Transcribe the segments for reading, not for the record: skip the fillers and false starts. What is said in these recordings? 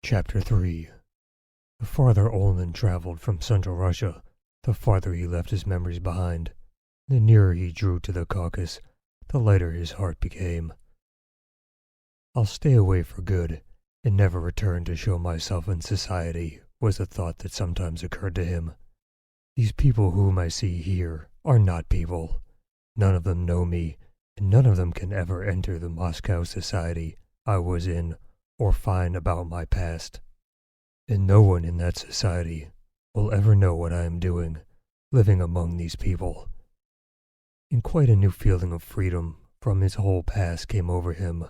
Chapter 3. The farther Olin traveled from Central Russia, the farther he left his memories behind. The nearer he drew to the Caucasus, the lighter his heart became. "I'll stay away for good, and never return to show myself in society," was the thought that sometimes occurred to him. "These people whom I see here are not people. None of them know me, and none of them can ever enter the Moscow society I was in or find about my past. And no one in that society will ever know what I am doing, living among these people." And quite a new feeling of freedom from his whole past came over him.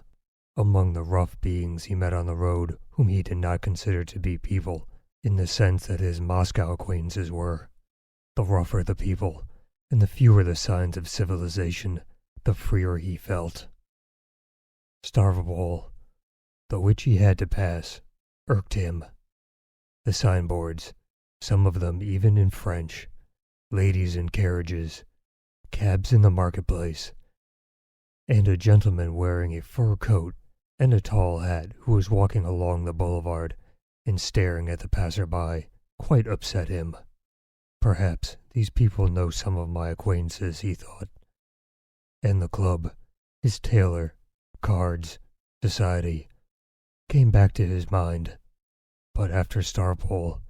Among the rough beings he met on the road, whom he did not consider to be people, in the sense that his Moscow acquaintances were, the rougher the people, and the fewer the signs of civilization, the freer he felt. Stavropol, though which he had to pass, irked him. The signboards, some of them even in French, ladies in carriages, cabs in the marketplace, and a gentleman wearing a fur coat and a tall hat who was walking along the boulevard and staring at the passer-by, quite upset him. Perhaps these people know some of my acquaintances, he thought. And the club, his tailor, cards, society, came back to his mind. But after Stavropol,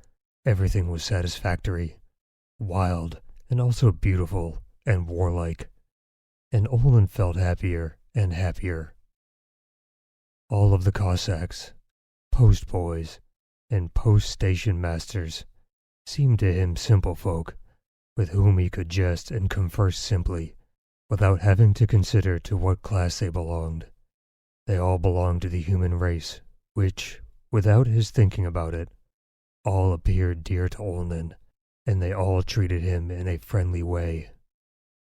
everything was satisfactory, wild, and also beautiful and warlike, and Olin felt happier and happier. All of the Cossacks, post boys, and post station masters seemed to him simple folk, with whom he could jest and converse simply, without having to consider to what class they belonged. They all belonged to the human race, which, without his thinking about it, all appeared dear to Olin, and they all treated him in a friendly way.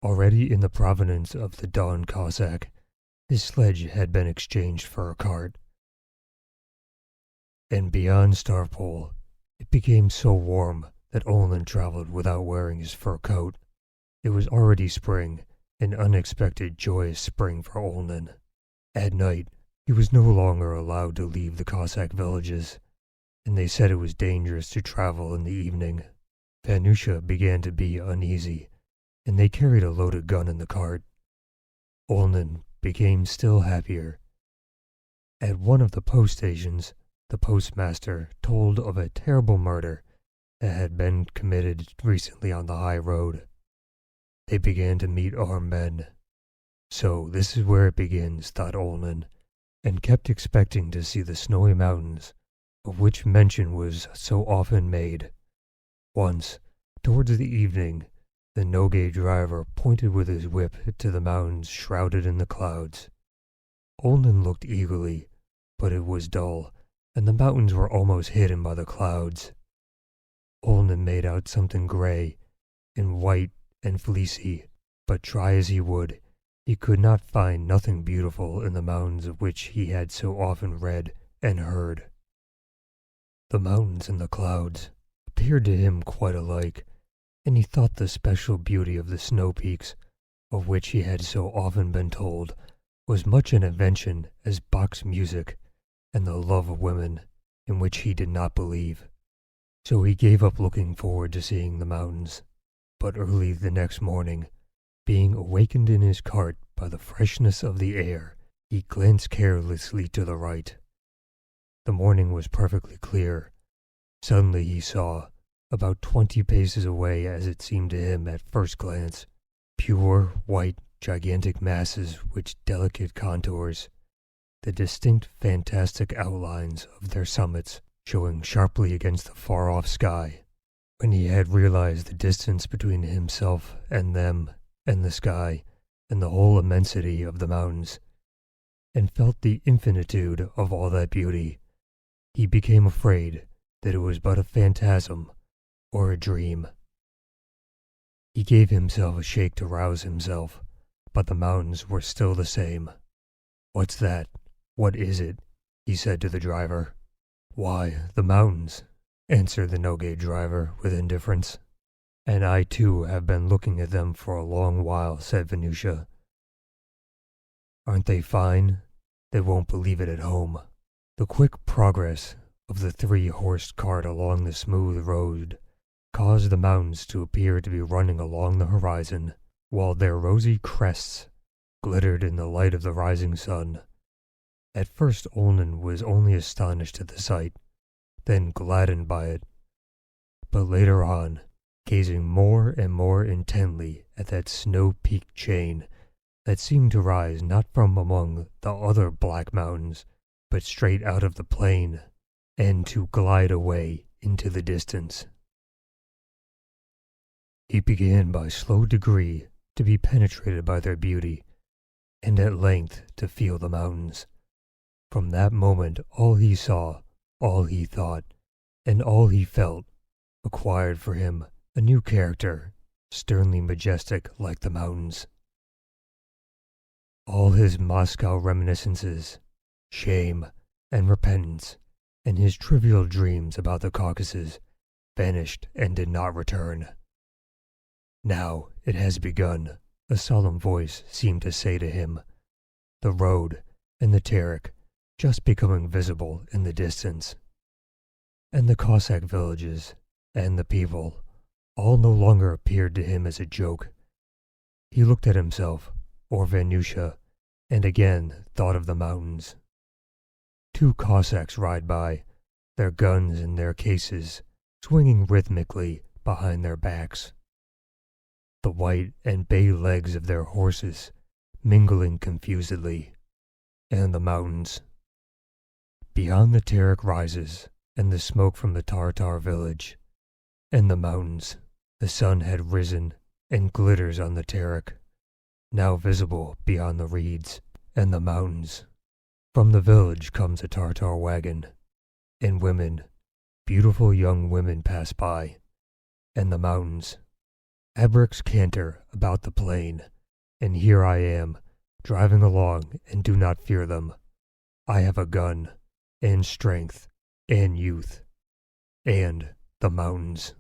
Already in the province of the Don Cossack, his sledge had been exchanged for a cart. And beyond Stavropol, it became so warm that Olin traveled without wearing his fur coat. It was already spring, an unexpected joyous spring for Olin. At night, he was no longer allowed to leave the Cossack villages, and they said it was dangerous to travel in the evening. Vanusha began to be uneasy, and they carried a loaded gun in the cart. Olin became still happier. At one of the post stations, the postmaster told of a terrible murder that had been committed recently on the high road. They began to meet armed men. So this is where it begins, thought Olin, and kept expecting to see the snowy mountains, of which mention was so often made. Once, towards the evening, the Nogay driver pointed with his whip to the mountains shrouded in the clouds. Olin looked eagerly, but it was dull, and the mountains were almost hidden by the clouds. Olin made out something gray and white and fleecy, but try as he would, he could not find nothing beautiful in the mountains of which he had so often read and heard. The mountains and the clouds appeared to him quite alike, and he thought the special beauty of the snow peaks, of which he had so often been told, was much an invention as Bach's music, and the love of women, in which he did not believe. So he gave up looking forward to seeing the mountains. But early the next morning, being awakened in his cart by the freshness of the air, he glanced carelessly to the right. The morning was perfectly clear. Suddenly he saw, about 20 paces away as it seemed to him at first glance, pure, white, gigantic masses with delicate contours, the distinct fantastic outlines of their summits showing sharply against the far-off sky. When he had realized the distance between himself and them and the sky and the whole immensity of the mountains, and felt the infinitude of all that beauty, he became afraid that it was but a phantasm or a dream. He gave himself a shake to rouse himself, but the mountains were still the same. "What's that? What is it?" he said to the driver. "Why, the mountains," answered the Nogay driver with indifference. "And I too have been looking at them for a long while," said Vanusha. "Aren't they fine? They won't believe it at home." The quick progress of the three-horsed cart along the smooth road caused the mountains to appear to be running along the horizon, while their rosy crests glittered in the light of the rising sun. At first Olin was only astonished at the sight, then gladdened by it. But later on, gazing more and more intently at that snow-peaked chain that seemed to rise not from among the other black mountains, but straight out of the plain, and to glide away into the distance. He began by slow degree to be penetrated by their beauty, and at length to feel the mountains. From that moment all he saw, all he thought, and all he felt acquired for him a new character, sternly majestic like the mountains. All his Moscow reminiscences, shame, and repentance, and his trivial dreams about the Caucasus vanished and did not return. Now it has begun, a solemn voice seemed to say to him, the road and the Terek just becoming visible in the distance, and the Cossack villages and the people all no longer appeared to him as a joke. He looked at himself, or Vanusha, and again thought of the mountains. 2 Cossacks ride by, their guns in their cases swinging rhythmically behind their backs, the white and bay legs of their horses mingling confusedly, and the mountains. Beyond the Terek rises, and the smoke from the Tartar village, and the mountains. The sun had risen and glitters on the Terek, now visible beyond the reeds, and the mountains. From the village comes a Tartar wagon, and women, beautiful young women pass by, and the mountains. Abreks canter about the plain, and here I am, driving along and do not fear them. I have a gun, and strength, and youth, and the mountains.